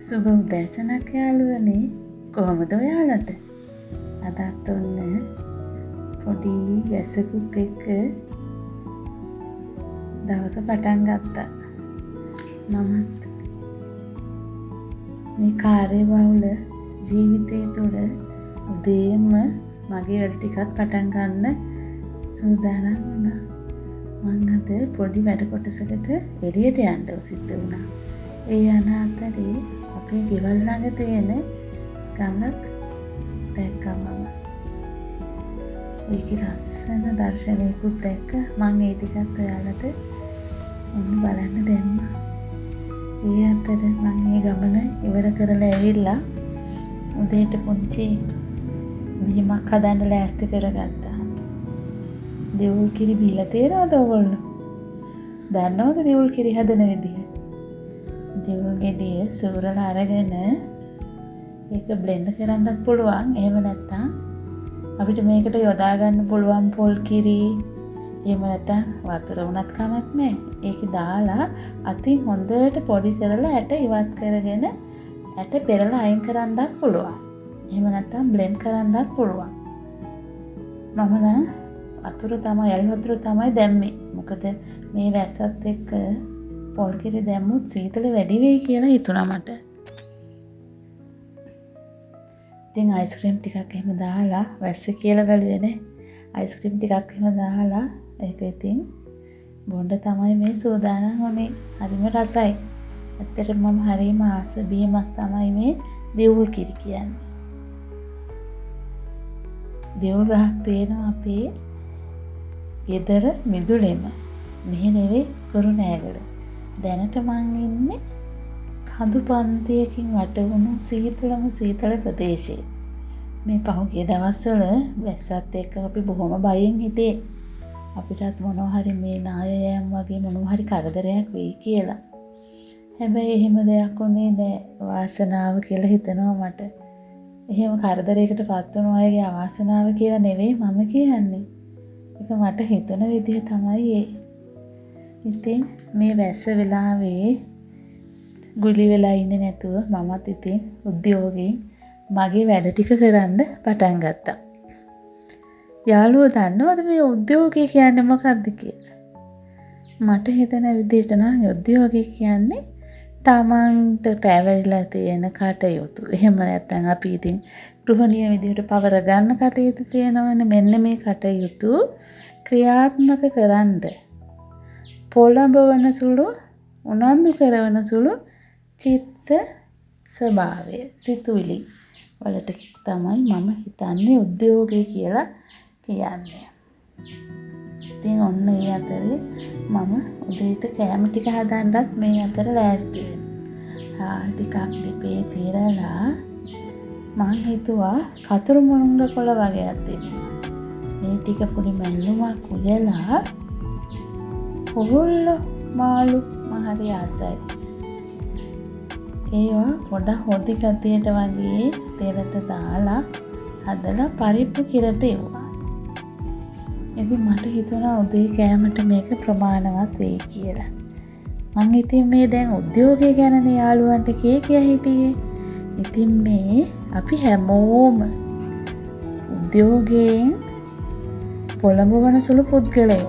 සුබ උදෑසනක් යාළුවනේ. කොහොමද ඔයාලට? අදත් ඔන්න පොඩි වැසකුත් එක්ක දවස පටන් ගත්තා. මමත් මේ කාර්යබහුල ජීවිතය තුළ උදේම මගේ වැඩ ටිකත් පටන් ගන්න සූදානම් වුණා. මං අද පොඩි වැඩ කොටසකට එළියට යන්න සිද්ධ වුණා. ඒ යන අතරේ අපේ ගෙවල් ළඟ තියෙන ගඟක් දැක්කා මම. ඒකේ ලස්සන දර්ශනයකුත් දැක්ක. මං ඒ ටිකත් ඔයාලට ඔන්න බලන්න දැම්මා. ඒ අතර මං මේ ගමන ඉවර කරලා ඇවිල්ලා උදේට පුංචි බීමක් හදන්න ලෑස්ති කරගත්තා. දෙවුල් කිරි බීලා තේරෙනවද ඔයගොල්ලෝ? දන්නවද දෙවුල් කිරි හදන විදිහ? දෙවුල් ගෙඩිය සූරලා අරගෙන ඒක බ්ලෙන්ඩ් කරන්නත් පුළුවන්. එහෙම නැත්නම් අපිට මේකට යොදා ගන්න පුළුවන් පොල් කිරි. එහෙම නැත්නම් වතුර වුණත් කමක් නැහැ. ඒක දාලා අතින් හොඳට පොඩි කරලා ඇට ඉවත් කරගෙන ඇට පෙරලා අයින් කරන්නත් පුළුවන්. එහෙම නැත්නම් බ්ලෙන්ඩ් කරන්නත් පුළුවන්. මම නම් ඇල් වතුර තමයි දැම්මේ. මොකද මේ වැස්සත් එක්ක පොල් කිරි දැම්මුත් සීතල වැඩි වෙයි කියලා හිතුණා මට. ඉතින් අයිස්ක්‍රීම් ටිකක් එහෙම දාලා වැස්ස කියලා බැලුවේ නේ. අයිස්ක්‍රීම් ටිකක් එහෙම දාලා ඒක ඉතින් බොන්න තමයි මේ සූදානම් වුණේ. හරිම රසයි. ඇත්තටම මම හරිම ආස බීමක් තමයි මේ දෙවුල් කිරි කියන්නේ. දෙවුල් ගහක් තියෙනවා අපේ ගෙදර මිදුලෙම. මෙහෙ නෙවෙයි කුරුණෑගල. දැනට මං ඉන්නේ කඳු පන්තියකින් වට වුණු සීතල ප්‍රදේශයේ. මේ පහුගිය දවස්වල වැස්සත් එක්ක අපි බොහොම බයෙන් හිටියේ. අපිටත් මොනවා හරි මේ නායයන් වගේ මොනවා හරි කරදරයක් වෙයි කියලා. හැබැයි එහෙම දෙයක් උනේ නෑ. වාසනාව කියලා හිතනවා මට. එහෙම කරදරයකට පත් වුණු අයගේ අවාසනාව කියලා නෙවෙයි මම කියන්නේ. ඒක මට හිතන විදිහ තමයි ඒ. ඉතින් මේ වැස්ස වෙලාවේ ගුලි වෙලා ඉන්නේ නැතුව මමත් ඉතින් උද්‍යෝගයෙන් මගේ වැඩ ටික කරන්න පටන් ගත්තා. යාළුවෝ දන්නවද මේ උද්‍යෝගය කියන්නේ මොකක්ද කියලා? මට හිතන විදිහට නම් උද්‍යෝගය කියන්නේ තමන්ට පැවරිලා තියෙන කටයුතු. එහෙම නැත්නම් අපි ඉතින් ගෘහණිය විදිහට පවර ගන්න කටයුතු තියෙනවනේ. මෙන්න මේ කටයුතු ක්‍රියාත්මක කරන්න පොළඹවන සුළු උනන්දු කරන සුළු චිත්ත ස්වභාවය සිතුවිලි වලට තමයි මම හිතන්නේ උද්‍යෝගය කියලා කියන්නේ. ඉතින් ඔන්න ඒ අතරේ මම උදේට කෑම ටික හදන්නත් මේ අතර ලෑස්ති වෙනවා. ටිකක් ලිපේ තියලා මං හිතුවා කතුරු මුණුංග කොළ වගේක් තිබුණා. මේ ටික පොඩි මැල්ලුමක් උයලා පොහොල්ල මාළු මහරි ආසයි. ඒවා පොඩක් හොදි ගතියට වගේ තෙරට දාලා හදලා පරිප්පු කිරට එවුවා. ඉතින් මට හිතුණා උදේ කෑමට මේක ප්‍රමාණවත් වෙයි කියලා. මං ඉතින් මේ දැන් උද්‍යෝගය ගැනනේ යාළුවන්ට කිය හිටියේ. ඉතින් මේ අපි හැමෝම උද්‍යෝගයෙන් පොළඹවන සුළු පුද්ගලයෝ.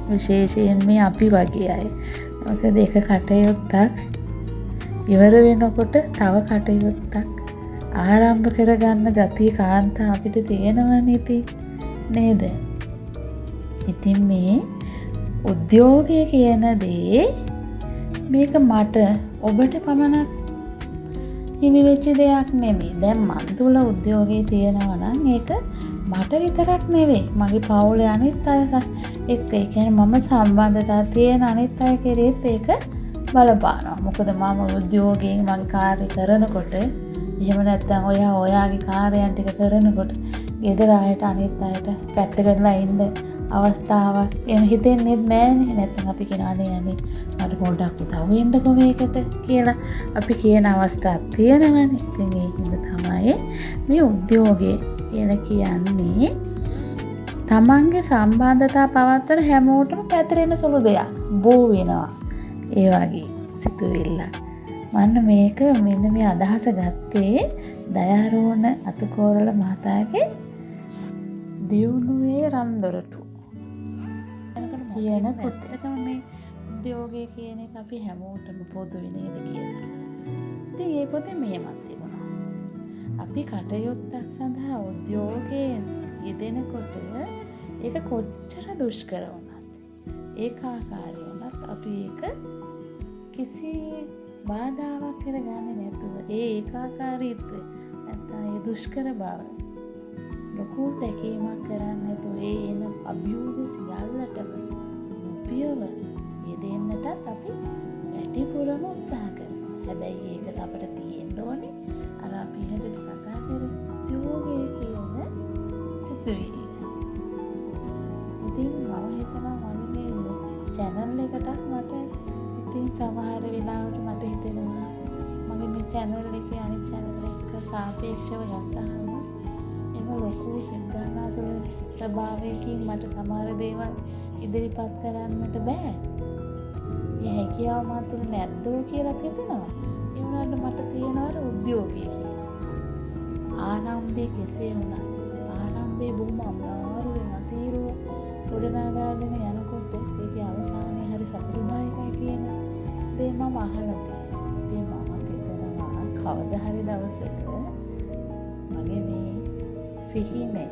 විශේෂයෙන් මේ අපි වගේ අය. මොකද එක කටයුත්තක් ඉවර වෙනකොට තව කටයුත්තක් ආරම්භ කරගන්න ගතිය කාන්තා අපිට තියෙනවනේ නේද? ඉතින් මේ උද්‍යෝගය කියන දේ මේක මට ඔබට පමණක් හිමි වෙච්ච දෙයක් නෙමෙයි. දැන් මන් තුල උද්‍යෝගය තියෙනවා නම් ඒක මට විතරක් නෙවෙයි. මගේ පවුලේ අනිත් අය එක්ක ඒ කියන්නේ මම සම්බන්ධතා තියෙන අනිත් අය කෙරෙහිත් ඒක බලපානවා. මොකද මම උද්‍යෝගයෙන් මගේ කාර්ය කරනකොට එහෙම නැත්නම් ඔයාගේ කාර්යයන් ටික කරනකොට ගෙදර අයට අනිත් අයට පැත්ත කරලා ඉන්න අවස්ථාවක් එහෙම හිතෙන්නේ නැහැනේ. නැත්නම් අපි කියනවානේ යන්නේ මට පොඩ්ඩක් උදව් වෙන්නකෝ මේකට කියලා අපි කියන අවස්ථාවක් තියෙනවනේ. ඉතින් ඒ හින්දා තමයි මේ උද්‍යෝගය කියලා කියන්නේ තමන්ගේ සම්බන්ධතා පවත්තන හැමෝටම පැතිරෙන සුළු දෙයක්. බෝ වෙනවා. ඒ වගේ සිතුවිල්ල. මන්න මේක මෙන්න මේ අදහස ගත්තේ දයාරෝණ අතුකෝරළ මහතාගේ දියුණුවේ රන්දොරටු කියන පොතේම මේ උද්‍යෝගය කියන එක අපි හැමෝටම පොදුයි නේද කියලා. ඉතින් ඒ පොතේ මෙහෙමත් තිබුණා. අපි කටයුත්තක් සඳහා උද්‍යෝගයෙන් යෙදෙනකොට ඒක කොච්චර දුෂ්කර වුණත් ඒකාකාරී වුණත් අපි ඒක කිසි බාධාවක් කරගන්නේ නැතුව ඒ ඒකාකාරීත්වය නැත්නම් ඒ දුෂ්කර බව ලොකු තැකීමක් කරන්නේ නැතුව ඒ එන අභියෝග සියල්ලටම පියව යෙදෙන්නටත් අපි වැඩිපුරම උත්සාහ කරනවා. හැබැයි ඒකට අපිට තියෙන්න ඕනේ අර අපි හැදෙට කතා කරේ උද්‍යෝගය කියන සිතුවිල්ල. ඉතින් මම හිතනවා මගේ මේ channel එකටත් මට ඉතින් සමහර වෙලාවට මට හිතෙනවා මගේ මේ channel එකේ අනිත් channel එක සාපේක්ෂව ගත්තාම එම ලොකු සිද්ධාන්තසල ස්වභාවයකින් මට සමහර දේවල් ඉදිරිපත් කරන්නට බෑ. ඒ හැකියාව මට තුල නැද්දෝ කියලා හිතෙනවා. ඒ වුණාට මට තියෙනවා උද්‍යෝගය කියලා. ආරම්භයේ කෙසේ වුණත් ආරම්භයේ බොහොම අමාරුවෙන් අසීරුව ගොඩනගාගෙන යනකොට ඒකේ අවසානයේ හරි සතුටුදායකයි කියන දේ මම අහලා තියෙනවා. ඉතින් මම හිතනවා කවදා හරි දවසක මගේ මේ සිහිනේ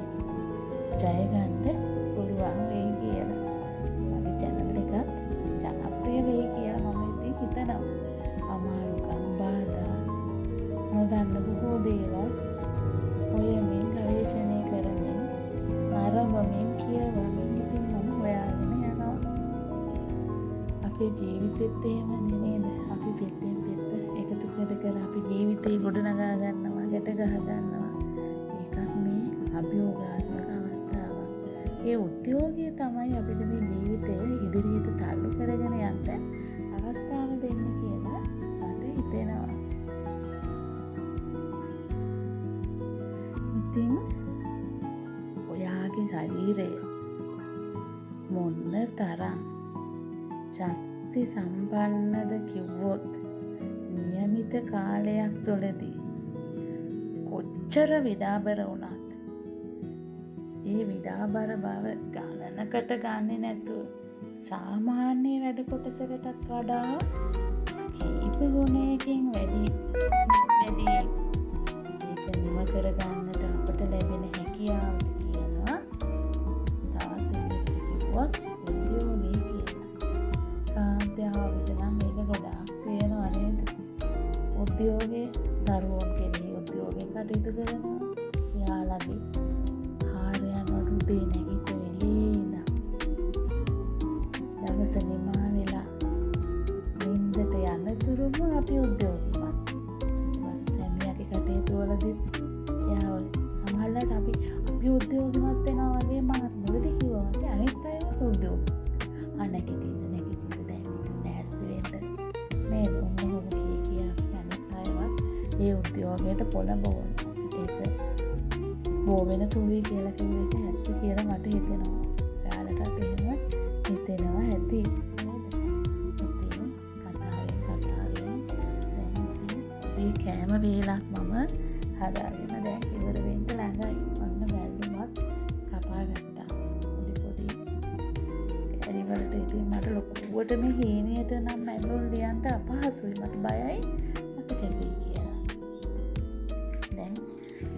ජය ගන්න පුළුවන් වෙයි කියලා. මගේ channel එකත් ජනප්‍රිය වෙයි කියලා මම ඉතින් හිතනවා. අමාරුකම් බාධා නොදන්න බොහෝ දේවල් හොයමින් ගවේෂණය කරමින් ආරම්භමින් කියවමින් ඉතින් මම හොයාගෙන යනවා. අපේ ජීවිතෙත් එහෙම නේද? අපි පෙත්තෙන් පෙත්ත එකතු කර කර අපි ජීවිතේ ගොඩනගා ගන්නවා, ගැට ගහ ගන්නවා. ඒකත් මේ අභියෝගාත්මක අවස්ථාවක්. ඒ උද්‍යෝගය තමයි අපිට මේ ජීවිතය ඉදිරියට තල්ලු කරගෙන යන්න අවස්ථාව දෙන්නේ කියලා මට හිතෙනවා. ඉතින් ඔයාගේ ශරීරය මොන්න තරම් ශක්ති සම්පන්නද කිව්වොත් නියමිත කාලයක් තුළදී කොච්චර විඩාබර වුණත් ඒ විඩාබර බව ගණනකට ගන්නේ නැතුව සාමාන්‍ය වැඩ කොටසකටත් වඩා කීප ගුණයකින් වැඩි ඒක නිම කරගන්නට අපට ලැබෙන හැකියාවට කියනවා තවත් විදිහකට කිව්වොත් උද්‍යෝගය කියලා. කාන්තාවට නම් මේක ගොඩාක් තියෙනවා නේද? උද්‍යෝගයේ දරුවෝ කෙරෙහි උද්‍යෝගයෙන් කටයුතු කරනවා. එයාලගේ කාර්යයන් වලට උදේ නැගිට වෙලේ ඉඳන් දවස නිමා වෙලා නිින්දට යනතුරුම අපි උද්‍යෝගිමත්. සැමියාගේ කටයුතු වලදී එයාව සමහරවිට අපි උද්‍යෝගිමත් වෙනවා වගේ මම මුලදී කිව්වා වගේ අනිත් අයවත් උද්‍යෝග. නැගිටින්න දැන් ඉතින් දැස්ති වෙන්න නේද? ඔන්නෝම කියා අනිත් අයවත් ඒ උද්‍යෝගයට පොළඹවන. ඒක බෝ වෙන තුවි කියලා කිව්ව එක ඇත්ත කියලා මට හිතෙනවා. එයාලටත් එහෙම හිතෙනවා ඇති නේද? ඉතින් කතාවෙන් දැන් ඉතින් මේ කෑම වේලක් මම හදාගෙන දැන් ඉවර වෙන්න ළඟයි. ඔන්න බැලුමත් කපා ගත්තා. පොඩි කැරිවලට ඉතින් මට ලොකුවට මේ හීනියට නම් මැල්ලුම් ලියන්න අපහසුයි. මට බයයි අත කැපෙයි කියලා. දැන්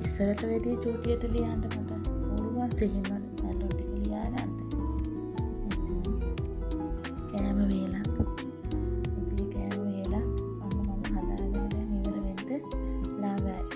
ඉස්සරට වැඩි චූටියට ලියන්න මට පුළුවන් සිහින් මැල්ලුම් ටික ලියා ගන්න. කෑම වේලක්. ඉතින් කෑම වේලක් ඔන්න මම හදාගෙන දැන් ඉවර වෙන්න ළඟයි.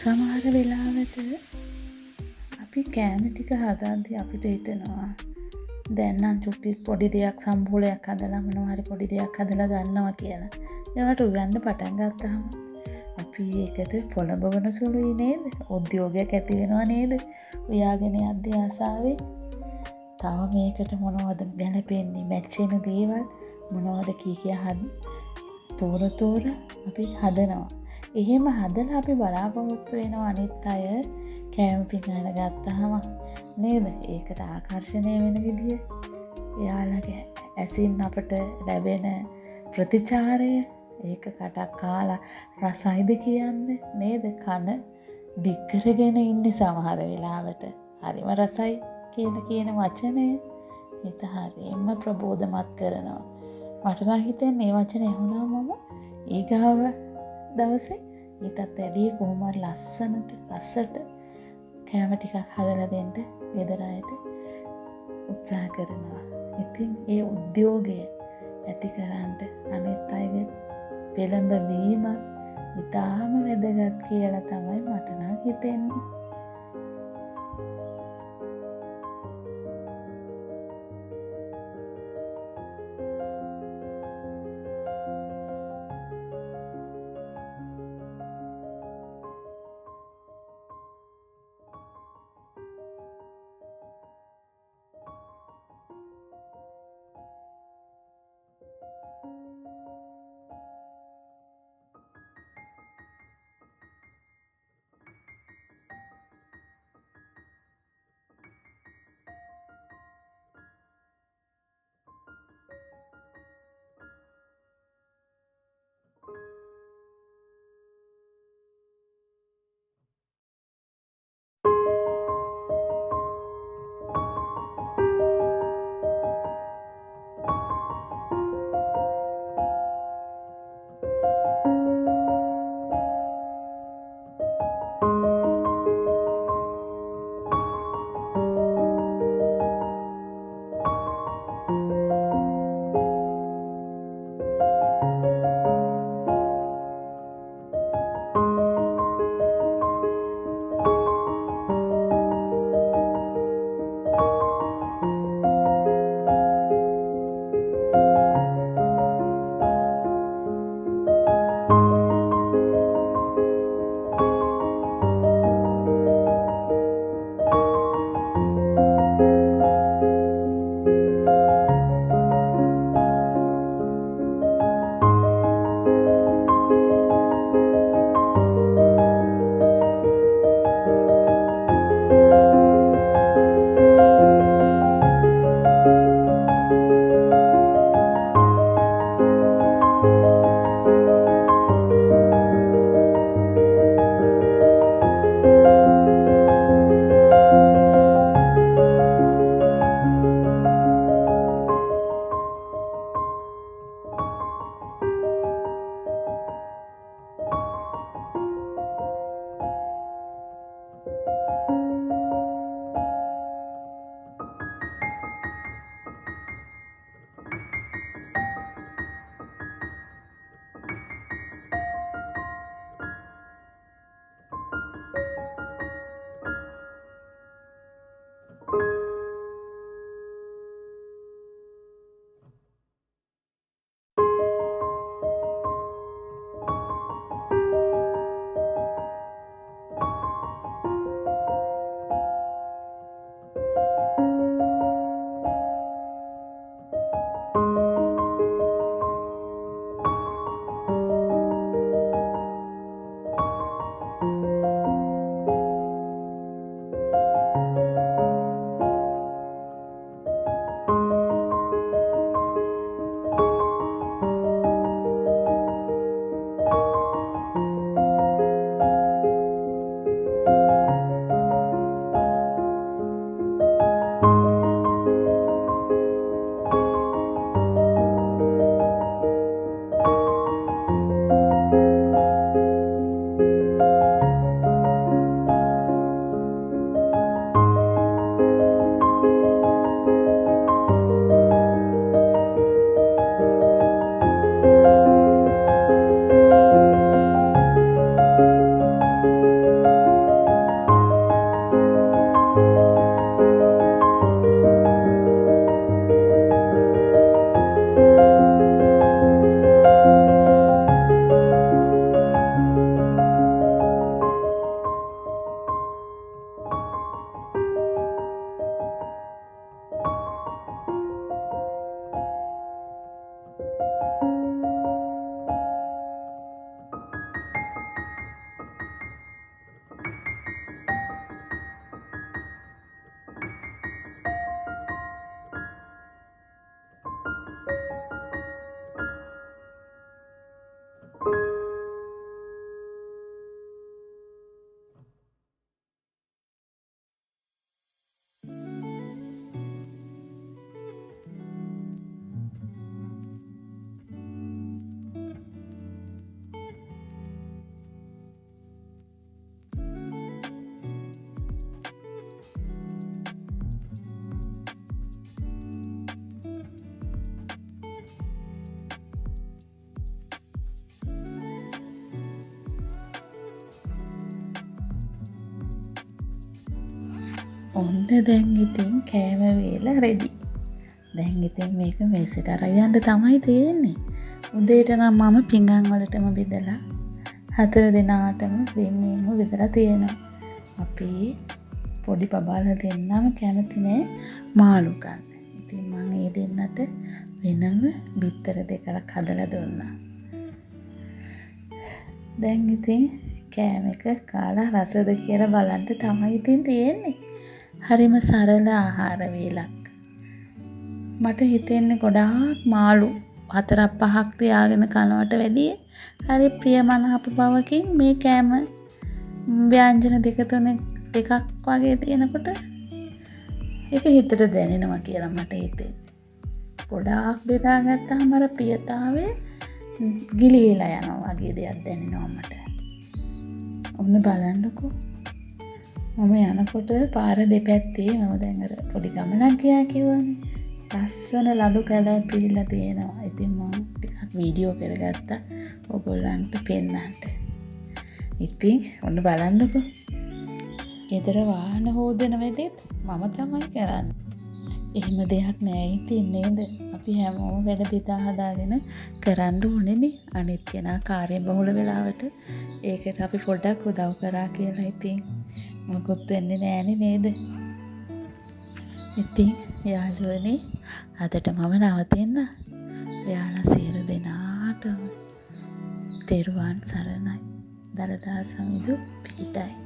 සමහර වෙලාවට අපි කෑම ටික හදද්දී අපිට හිතෙනවා දැන් නම් චුට්ටි පොඩි දෙයක් සම්බෝලයක් හදලා මොනවා හරි පොඩි දෙයක් හදලා ගන්නවා කියලා. ඒවට උයන්න පටන් ගත්තාම අපි ඒකට පොළඹවන සුළුයි නේද? උද්‍යෝගයක් ඇති වෙනවා නේද? උයාගෙන යද්දී ආසාවෙන් තව මේකට මොනවද ගැලපෙන්නේ මැච් වෙන දේවල් මොනවද කියා තෝර අපි හදනවා. එහෙම හදලා අපි බලාපොරොත්තු වෙනවා අනිත් අය කෑම පිඟාන ගත්තාම නේද? ඒකට ආකර්ෂණය වෙන විදිය එයාලගේ ඇසින් අපට ලැබෙන ප්‍රතිචාරය ඒක කටක් කාලා රසයිද කියන්නේ නේද? කන දික් කරගෙන ඉන්නේ සමහර වෙලාවට. හරිම රසයි කියලා කියන වචනය හිත හරියම ප්‍රබෝධමත් කරනවා. මට නම් හිතෙන්නේ මේ වචනේ ඇහුණාම මම ඊගාව දවසේ ඊටත් වැඩිය කොහොමද ලස්සට කෑම ටිකක් හදලා දෙන්න ගෙදර අයට උත්සාහ කරනවා. ඉතින් ඒ උද්‍යෝගය ඇති කරන්න අනිත් අයගේ පෙළඹවීමත් ඉතාම වැදගත් කියලා තමයි මට නම් හිතෙන්නේ. ඔන්න දැන් ඉතින් කෑම වේලා රෙඩි. දැන් ඉතින් මේක මේසෙට අරන් යන්න තමයි තියෙන්නේ. උදේට නම් මම පිඟන් වලටම බෙදලා 4 දෙනාටම වෙන්වෙන්ව බෙදලා තියෙනවා. අපි පොඩි බබාලා දෙන්නම කැමති නෑ මාළු ගන්න. ඉතින් මම ඒ දෙන්නට වෙනම බිත්තර දෙකක් හදලා දුන්නා. දැන් ඉතින් කෑම එක කාලා රසද කියලා බලන්න තමයි ඉතින් තියෙන්නේ. හරිම සරල ආහාර වේලක්. මට හිතෙන්නේ ගොඩාක් මාළු 4-5ක් තියාගෙන කනවට වැඩිය හරි ප්‍රියමනාප බවකින් මේ කෑම ව්‍යංජන දෙක තුන එකක් වගේ තියෙනකොට ඒක හිතට දැනෙනවා කියලා මට හිතෙන්නේ. ගොඩාක් බෙදාගත්තාම අර ප්‍රියතාවය ගිලිහිලා යනවා වගේ දෙයක් දැනෙනවා මට. ඔන්න බලන්නකෝ. මම යනකොට පාර දෙපැත්තේ මම දැන් අර පොඩි ගමනක් ගියා කිව්වනේ. ලස්සන ලදු කැලයක් පිළිලා තියෙනවා. ඉතින් මම ටිකක් වීඩියෝ කරගත්තා ඔයගොල්ලන්ට පෙන්නන්න. ඉතින් ඔන්න බලන්නකෝ. ගෙදර වාහන හොදන වැඩේත් මම තමයි කරන්නේ. එහෙම දෙයක් නෑ ඉතින් නේද? අපි හැමෝම වැඩ බෙදා හදාගෙන කරන්න ඕනේනේ. අනිත් කෙනා කාර්ය බහුල වෙලාවට ඒකට අපි පොඩ්ඩක් උදව් කරා කියලා ඉතින් මොකුත් වෙන්නේ නෑනේ නේද? ඉතින් යාළුවනේ අදට මම නවතින්න. යාළුවා සියලු දෙනාටම තෙරුවන් සරණයි. දලදා සමිඳු පිටයි.